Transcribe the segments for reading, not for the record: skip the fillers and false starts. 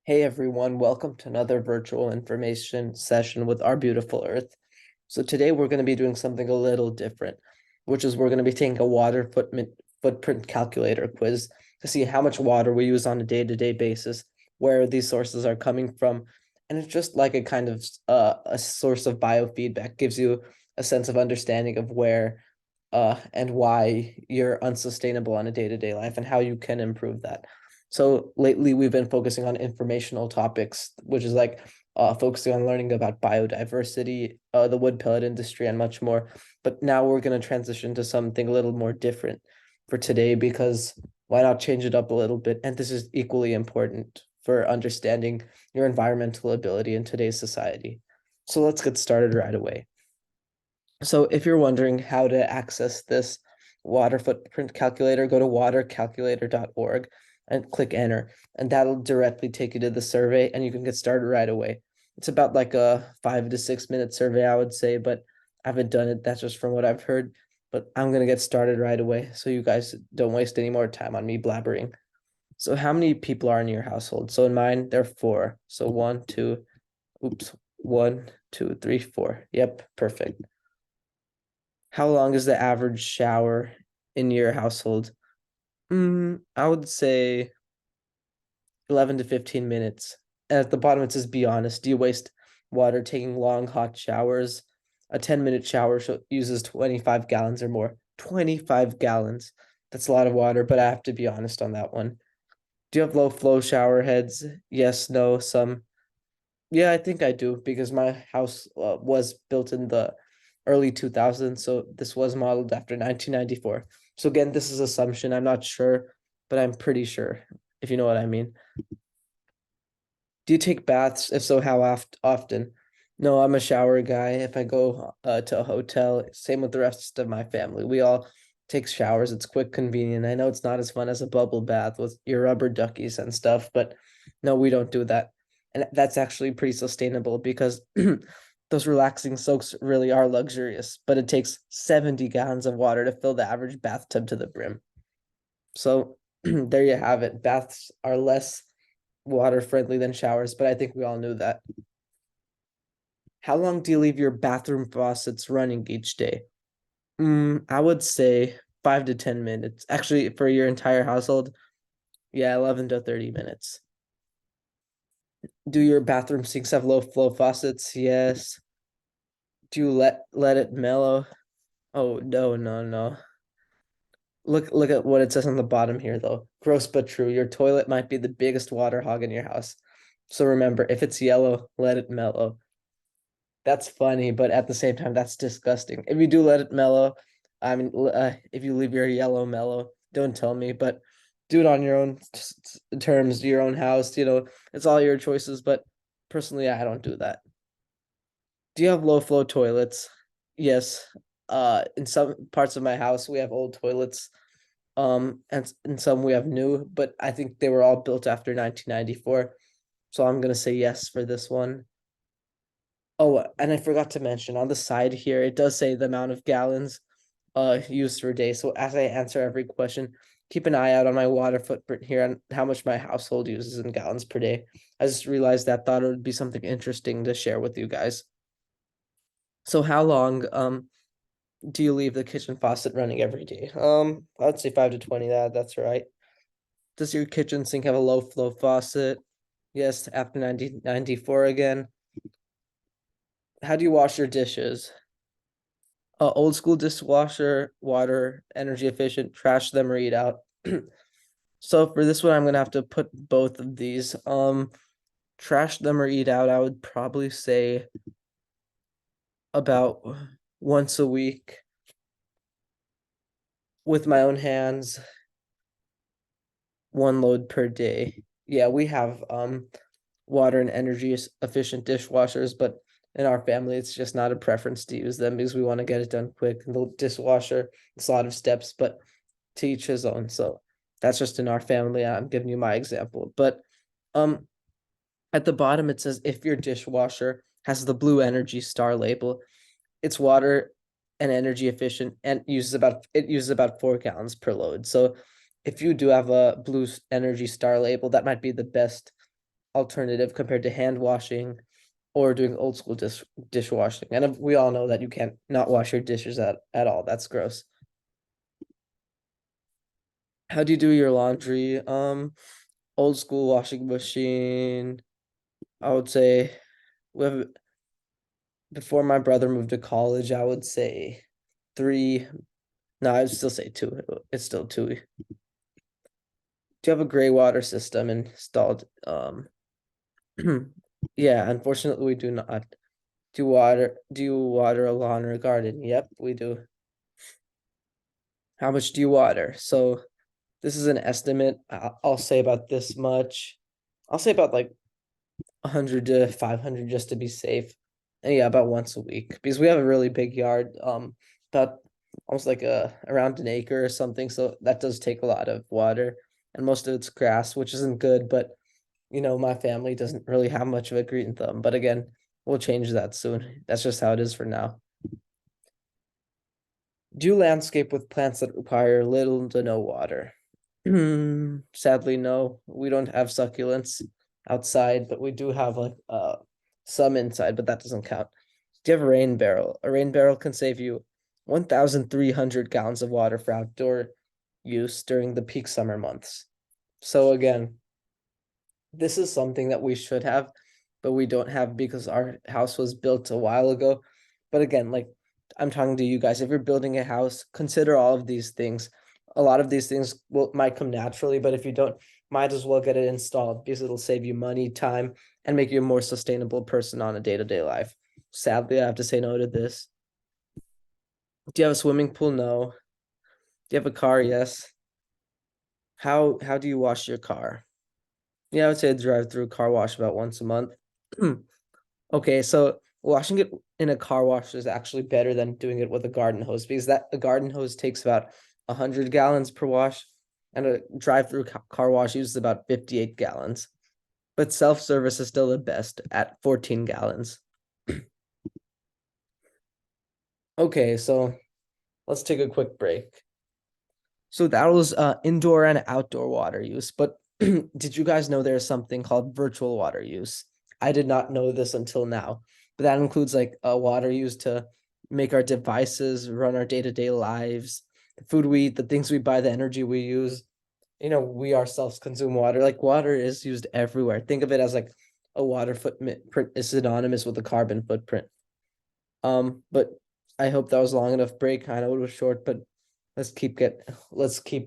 Hey everyone, welcome to another virtual information session with Our Beautiful Earth. So today we're going to be doing something a little different, which is we're going to be taking a water footprint calculator quiz to see how much water we use on a day-to-day basis, where these sources are coming from, and it's just like a kind of a source of biofeedback, gives you a sense of understanding of where and why you're unsustainable on a day-to-day life and how you can improve that. So lately we've been focusing on informational topics, which is like focusing on learning about biodiversity, the wood pellet industry, and much more. But now we're going to transition to something a little more different for today because why not change it up a little bit? And this is equally important for understanding your environmental ability in today's society. So let's get started right away. So if you're wondering how to access this water footprint calculator, go to watercalculator.org and click enter, and that'll directly take you to the survey and you can get started right away. It's about like a 5 to 6 minute survey, I would say, but I haven't done it. That's just from what I've heard. But I'm gonna get started right away so you guys don't waste any more time on me blabbering. So how many people are in your household? So in mine, there are four. So one, two, oops, 1, 2, 3, 4. Yep, perfect. How long is the average shower in your household? I would say 11 to 15 minutes. And at the bottom it says, be honest. Do you waste water taking long, hot showers? A 10-minute shower uses 25 gallons or more. 25 gallons. That's a lot of water, but I have to be honest on that one. Do you have low flow shower heads? Yes, no, some. Yeah, I think I do because my house was built in the early 2000s, so this was modeled after 1994. So again, this is assumption. I'm not sure, but I'm pretty sure, if you know what I mean. Do you take baths? If so, how often? No, I'm a shower guy. If I go to a hotel, same with the rest of my family. We all take showers. It's quick, convenient. I know it's not as fun as a bubble bath with your rubber duckies and stuff, but no, we don't do that. And that's actually pretty sustainable because those relaxing soaks really are luxurious, but it takes 70 gallons of water to fill the average bathtub to the brim. So there you have it. Baths are less water friendly than showers, but I think we all knew that. How long do you leave your bathroom faucets running each day? I would say 5 to 10 minutes. Actually, for your entire household, yeah, 11 to 30 minutes. Do your bathroom sinks have low flow faucets? Yes. Do you let it mellow? Oh no, no, no. Look at what it says on the bottom here though. Gross but true. Your toilet might be the biggest water hog in your house. So remember, if it's yellow, let it mellow. That's funny, but at the same time, that's disgusting. If you do let it mellow, I mean, if you leave your yellow mellow, don't tell me, but do it on your own terms, your own house. It's all your choices. But personally, I don't do that. Do you have low flow toilets? Yes. In some parts of my house, we have old toilets. And in some we have new, but I think they were all built after 1994. So I'm gonna say yes for this one. Oh, and I forgot to mention on the side here, it does say the amount of gallons used per day. So as I answer every question, keep an eye out on my water footprint here and how much my household uses in gallons per day. I just realized that thought it would be something interesting to share with you guys. So how long do you leave the kitchen faucet running every day? I'd say 5 to 20. That's right. Does your kitchen sink have a low flow faucet? Yes, after 1994 again. How do you wash your dishes? Old school dishwasher, water, energy efficient, trash them or eat out. So for this one, I'm gonna have to put both of these. Trash them or eat out, I would probably say about once a week with my own hands, one load per day. Yeah, we have water and energy efficient dishwashers, but in our family, it's just not a preference to use them because we want to get it done quick. The dishwasher, it's a lot of steps, but to each his own. So that's just in our family. I'm giving you my example. But um at the bottom it says if your dishwasher has the blue Energy Star label, it's water and energy efficient and uses about 4 gallons per load. So if you do have a blue Energy Star label, that might be the best alternative compared to hand washing or doing old school dishwashing. And we all know that you can't not wash your dishes at all. That's gross. How do you do your laundry? Old school washing machine. I would say we have before my brother moved to college, I would say three. No, I'd still say two. It's still two. Do you have a gray water system installed? Yeah, unfortunately we do not. Do you water a lawn or a garden? Yep, we do. How much do you water? So this is an estimate. I'll say about this much. I'll say about like 100 to 500 just to be safe. And yeah, about once a week because we have a really big yard, about almost like around an acre or something. So that does take a lot of water, and most of it's grass, which isn't good. But my family doesn't really have much of a green thumb. But again, we'll change that soon. That's just how it is for now. Do you landscape with plants that require little to no water? Sadly, no. We don't have succulents outside, but we do have like some inside, but that doesn't count. Do you have a rain barrel? A rain barrel can save you 1,300 gallons of water for outdoor use during the peak summer months. So again, this is something that we should have, but we don't have because our house was built a while ago. But again, like I'm talking to you guys, if you're building a house, consider all of these things. A lot of these things might come naturally, but if you don't, might as well get it installed because it'll save you money, time, and make you a more sustainable person on a day-to-day life. Sadly, I have to say no to this. Do you have a swimming pool? No. Do you have a car? Yes. How do you wash your car? Yeah, I would say drive through car wash about once a month. Okay, so washing it in a car wash is actually better than doing it with a garden hose because a garden hose takes about 100 gallons per wash, and a drive-through car wash uses about 58 gallons. But self-service is still the best at 14 gallons. Okay, so let's take a quick break. So that was indoor and outdoor water use, but did you guys know there's something called virtual water use? I did not know this until now, but that includes like water used to make our devices, run our day-to-day lives, the food we eat, the things we buy, the energy we use. We ourselves consume water. Like water is used everywhere. Think of it as like a water footprint is synonymous with a carbon footprint. But I hope that was long enough break. I know it was short, but let's keep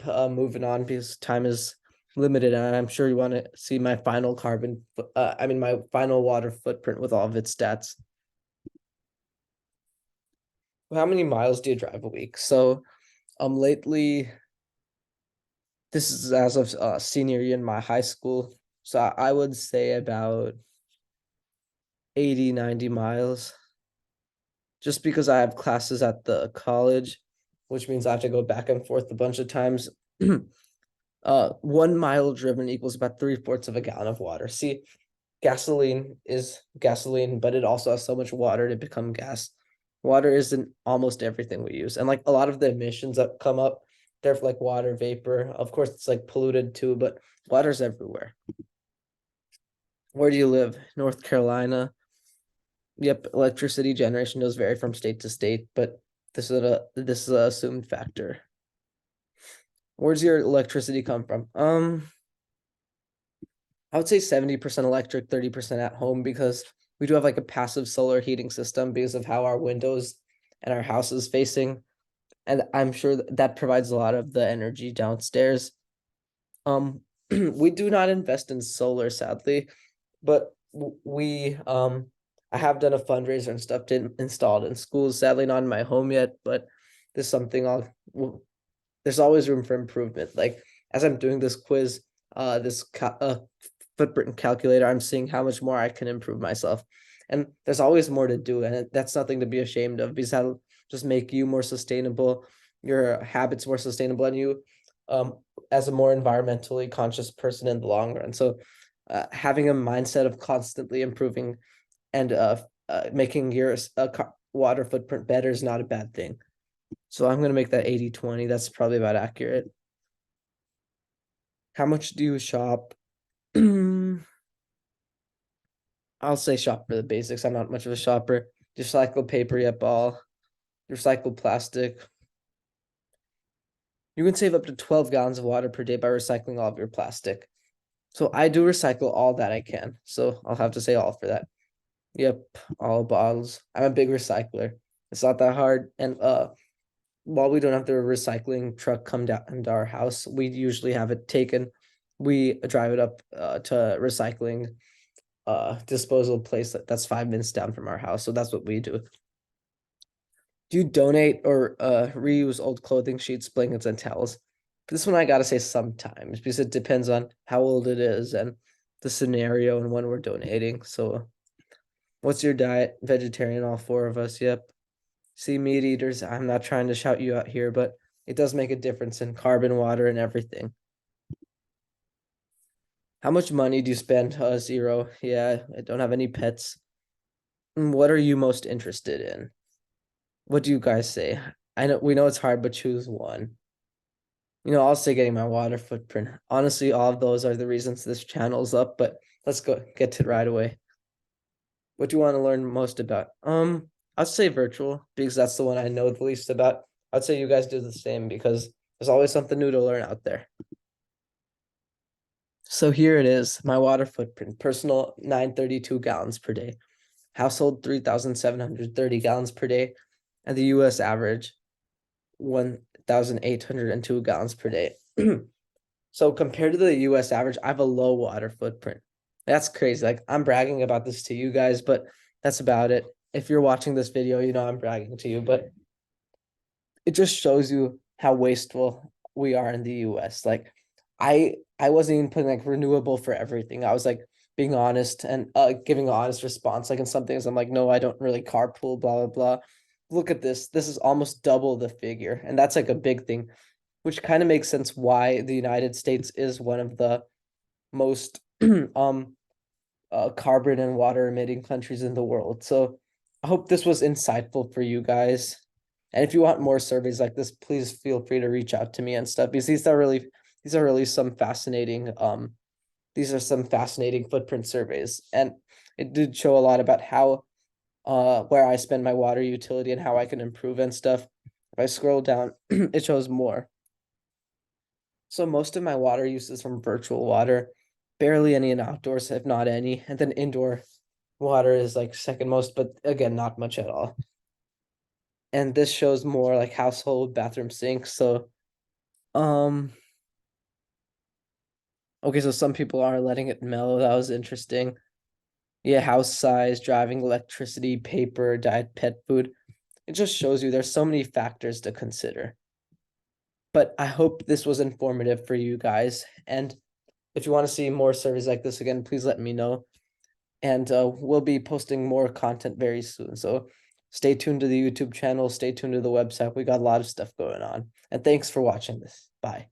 moving on because time is limited, and I'm sure you want to see my final my final water footprint with all of its stats. How many miles do you drive a week? So lately, this is as of senior year in my high school, so I would say about 80-90 miles, just because I have classes at the college, which means I have to go back and forth a bunch of times. 1 mile driven equals about 3/4 of a gallon of water. See, gasoline is gasoline, but it also has so much water to become gas. Water is in almost everything we use. And like a lot of the emissions that come up, they're like water vapor. Of course, it's like polluted too, but water's everywhere. Where do you live? North Carolina. Yep, electricity generation does vary from state to state, but this is a assumed factor. Where's your electricity come from? I would say 70% electric, 30% at home because we do have like a passive solar heating system because of how our windows and our house is facing. And I'm sure that provides a lot of the energy downstairs. We do not invest in solar, sadly, but I have done a fundraiser and stuff to install it in schools. Sadly, not in my home yet, but this is something there's always room for improvement. Like as I'm doing this quiz, this footprint calculator, I'm seeing how much more I can improve myself. And there's always more to do, and that's nothing to be ashamed of because that'll just make you more sustainable, your habits more sustainable, and you as a more environmentally conscious person in the long run. So having a mindset of constantly improving and making your water footprint better is not a bad thing. So I'm going to make that 80-20. That's probably about accurate. How much do you shop? I'll say shop for the basics. I'm not much of a shopper. Recycle paper, yep, all. Recycle plastic. You can save up to 12 gallons of water per day by recycling all of your plastic. So I do recycle all that I can. So I'll have to say all for that. Yep, all bottles. I'm a big recycler. It's not that hard. And while we don't have the recycling truck come down into our house, we usually have it taken. We drive it up to recycling disposal place that's 5 minutes down from our house. So that's what we do. Do you donate or reuse old clothing sheets, blankets, and towels? This one I gotta say sometimes because it depends on how old it is and the scenario and when we're donating. So what's your diet? Vegetarian, all four of us. Yep. See, meat eaters, I'm not trying to shout you out here, but it does make a difference in carbon, water, and everything. How much money do you spend? Zero. Yeah, I don't have any pets. What are you most interested in? What do you guys say? I know we know it's hard, but choose one. I'll say getting my water footprint. Honestly, all of those are the reasons this channel's up, but let's go get to it right away. What do you want to learn most about? I'd say virtual because that's the one I know the least about. I'd say you guys do the same because there's always something new to learn out there. So here it is, my water footprint. Personal 932 gallons per day. Household 3,730 gallons per day. And the US average 1,802 gallons per day. So compared to the US average, I have a low water footprint. That's crazy. Like I'm bragging about this to you guys, but that's about it. If you're watching this video, I'm bragging to you, but it just shows you how wasteful we are in the US. Like I wasn't even putting like renewable for everything. I was like being honest and giving an honest response. Like in some things, I'm like, no, I don't really carpool, blah blah blah. Look at this. This is almost double the figure. And that's like a big thing, which kind of makes sense why the United States is one of the most carbon and water emitting countries in the world. So I hope this was insightful for you guys. And if you want more surveys like this, please feel free to reach out to me and stuff because these are really some fascinating these are some fascinating footprint surveys. And it did show a lot about how where I spend my water utility and how I can improve and stuff. If I scroll down, it shows more. So most of my water use is from virtual water, barely any in outdoors, if not any. And then indoor water is like second most, but again, not much at all. And this shows more like household bathroom sinks. So, um, okay, so some people are letting it mellow. That was interesting. Yeah, house size, driving, electricity, paper, diet, pet food. It just shows you there's so many factors to consider. But I hope this was informative for you guys. And if you want to see more surveys like this again, please let me know. And we'll be posting more content very soon. So stay tuned to the YouTube channel, stay tuned to the website. We got a lot of stuff going on. And thanks for watching this. Bye.